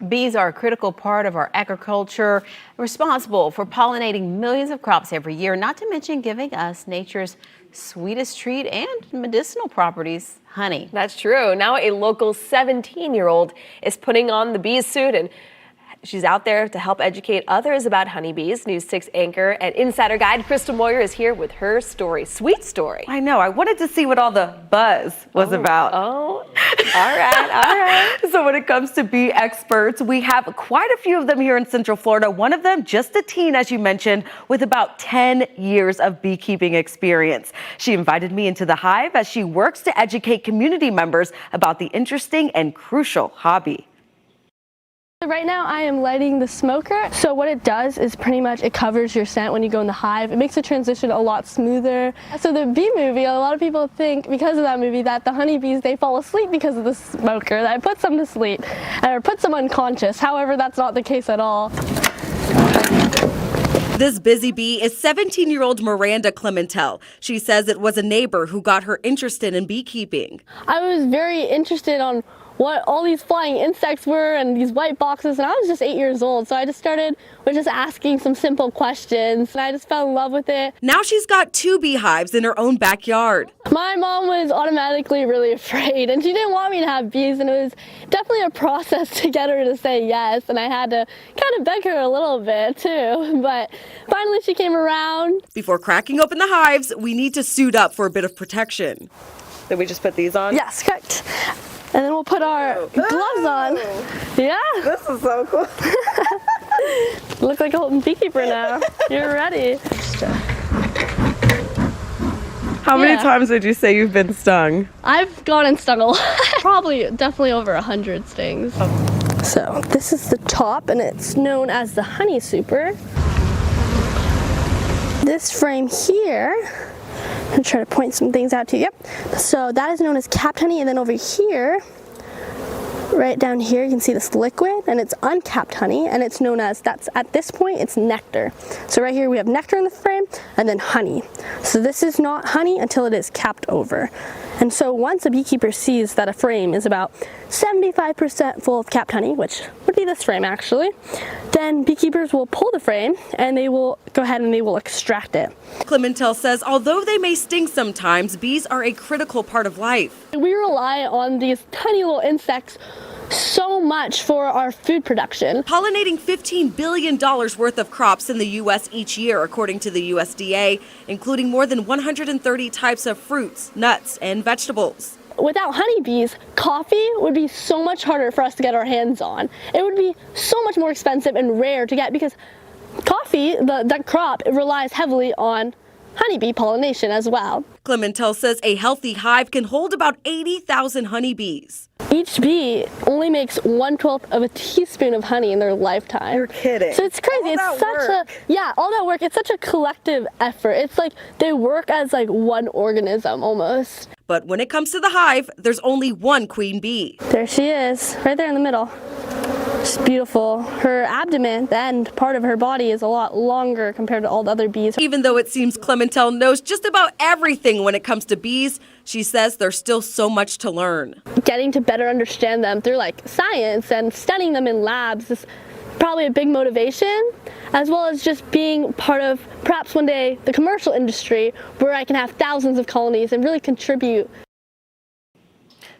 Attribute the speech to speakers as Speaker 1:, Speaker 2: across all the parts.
Speaker 1: Bees are a critical part of our agriculture, responsible for pollinating millions of crops every year, not to mention giving us nature's sweetest treat and medicinal properties, honey.
Speaker 2: That's true. Now a local 17-year-old is putting on the bee suit, and she's out there to help educate others about honeybees. News 6 anchor and insider guide Krista Moyer is here with her story. Sweet story.
Speaker 3: I know. I wanted to see what all the buzz was about.
Speaker 2: Oh, all right.
Speaker 3: So when it comes to bee experts, we have quite a few of them here in Central Florida. One of them, just a teen, as you mentioned, with about 10 years of beekeeping experience. She invited me into the hive as she works to educate community members about the interesting and crucial hobby.
Speaker 4: Right now I am lighting the smoker. So what it does is pretty much it covers your scent when you go in the hive. It makes the transition a lot smoother. So the bee movie, a lot of people think because of that movie that the honeybees, they fall asleep because of the smoker, that it puts them to sleep or puts them unconscious. However, that's not the case at all.
Speaker 3: This busy bee is 17-year-old Miranda Clementel. She says it was a neighbor who got her interested in beekeeping.
Speaker 4: I was very interested on what all these flying insects were and these white boxes, and I was just 8 years old, so I just started with just asking some simple questions, and I just fell in love with it.
Speaker 3: Now she's got 2 beehives in her own backyard.
Speaker 4: My mom was automatically really afraid, and she didn't want me to have bees, and it was definitely a process to get her to say yes, and I had to kind of beg her a little bit too, but finally she came around.
Speaker 3: Before cracking open the hives, we need to suit up for a bit of protection. Did we just put these on?
Speaker 4: Yes, correct. And then we'll put our gloves on. Yeah.
Speaker 3: This is so cool.
Speaker 4: Look like a beekeeper now. You're ready.
Speaker 3: How many times would you say you've been stung?
Speaker 4: I've gone and stung a lot. Definitely over 100 stings. So this is the top, and it's known as the honey super. This frame here, I'm going to try to point some things out to you. Yep. So that is known as capped honey, and then over here, right down here, you can see this liquid, and it's uncapped honey, and it's known as, at this point, it's nectar. So right here we have nectar in the frame, and then honey. So this is not honey until it is capped over. And so once a beekeeper sees that a frame is about 75% full of capped honey, which would be this frame actually, then beekeepers will pull the frame and they will go ahead and they will extract it.
Speaker 3: Clementel says although they may sting sometimes, bees are a critical part of life.
Speaker 4: We rely on these tiny little insects so much for our food production.
Speaker 3: Pollinating $15 billion worth of crops in the U.S. each year, according to the USDA, including more than 130 types of fruits, nuts, and vegetables.
Speaker 4: Without honeybees, coffee would be so much harder for us to get our hands on. It would be so much more expensive and rare to get because coffee, that crop, it relies heavily on honeybee pollination as well.
Speaker 3: Clementel says a healthy hive can hold about 80,000 honeybees.
Speaker 4: Each bee only makes 1/12 of a teaspoon of honey in their lifetime.
Speaker 3: You're kidding.
Speaker 4: So it's crazy. It's such all that work. It's such a collective effort. It's like they work as like one organism almost.
Speaker 3: But when it comes to the hive, there's only one queen bee.
Speaker 4: There she is, right there in the middle. She's beautiful. Her abdomen, the end part of her body, is a lot longer compared to all the other bees.
Speaker 3: Even though it seems Clementel knows just about everything when it comes to bees, she says there's still so much to learn.
Speaker 4: Getting to better understand them through like science and studying them in labs is probably a big motivation, as well as just being part of perhaps one day the commercial industry where I can have thousands of colonies and really contribute.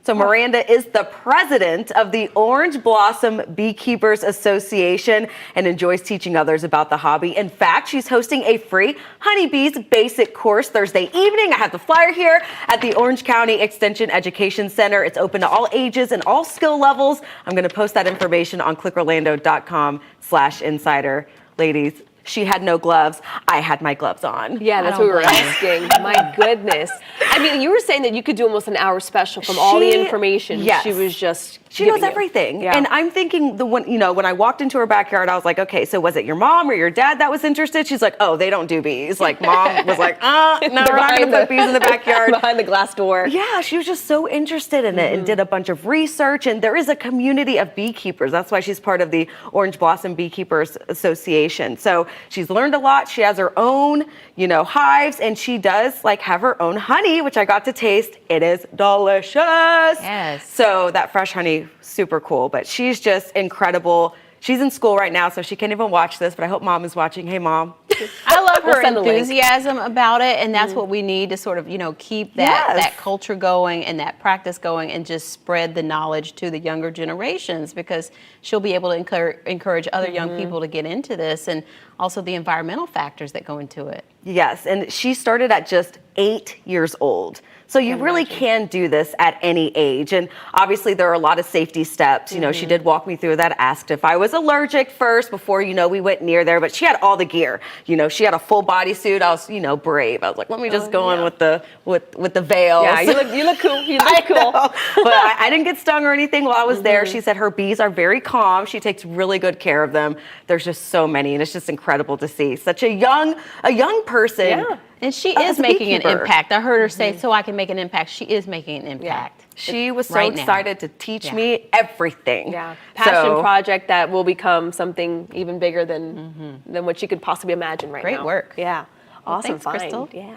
Speaker 3: So Miranda is the president of the Orange Blossom Beekeepers Association and enjoys teaching others about the hobby. In fact, she's hosting a free honeybees basic course Thursday evening. I have the flyer here at the Orange County Extension Education Center. It's open to all ages and all skill levels. I'm going to post that information on clickorlando.com/insider. Ladies, she had no gloves. I had my gloves on.
Speaker 2: Yeah, that's what we were asking. My goodness. I mean, you were saying that you could do almost an hour special from all the information.
Speaker 3: Yes.
Speaker 2: She was just
Speaker 3: She knows everything.
Speaker 2: Yeah.
Speaker 3: And I'm thinking when I walked into her backyard, I was like, okay, so was it your mom or your dad that was interested? She's like, oh, they don't do bees. Like mom was like, no, we're not going to put bees in the backyard.
Speaker 2: Behind the glass door.
Speaker 3: Yeah, she was just so interested in it and did a bunch of research. And there is a community of beekeepers. That's why she's part of the Orange Blossom Beekeepers Association. So she's learned a lot. She has her own, hives, and she does have her own honey, which I got to taste. It is delicious.
Speaker 1: Yes.
Speaker 3: So that fresh honey really super cool. But she's just incredible. She's in school right now, so she can't even watch this, but I hope Mom is watching. Hey, Mom.
Speaker 1: I love her
Speaker 2: send the link.
Speaker 1: enthusiasm about it, and that's what we need to sort of, keep that,
Speaker 3: Yes.
Speaker 1: that culture going and that practice going and just spread the knowledge to the younger generations, because she'll be able to encourage other young people to get into this, and also the environmental factors that go into it.
Speaker 3: Yes, and she started at just 8 years old. So you really can do this at any age. And obviously there are a lot of safety steps. She did walk me through that, asked if I was allergic first before, we went near there, but she had all the gear. She had a full bodysuit. I was, brave. I was like, let me just go in with the veils.
Speaker 2: Yeah, you look cool. You look cool.
Speaker 3: But I didn't get stung or anything while I was there. She said her bees are very calm. She takes really good care of them. There's just so many, and it's just incredible to see such a young person.
Speaker 1: Yeah. And she is
Speaker 3: a
Speaker 1: making an
Speaker 3: beekeeper.
Speaker 1: impact. I heard her say, so I can make an impact. She is making an impact.
Speaker 3: She was so
Speaker 1: Right now.
Speaker 3: excited to teach me everything.
Speaker 2: Yeah, passion
Speaker 3: So-
Speaker 2: project that will become something even bigger than what you could possibly imagine right now.
Speaker 1: Great work.
Speaker 2: Yeah, awesome
Speaker 1: thanks,
Speaker 2: find.
Speaker 1: Crystal.
Speaker 2: Yeah.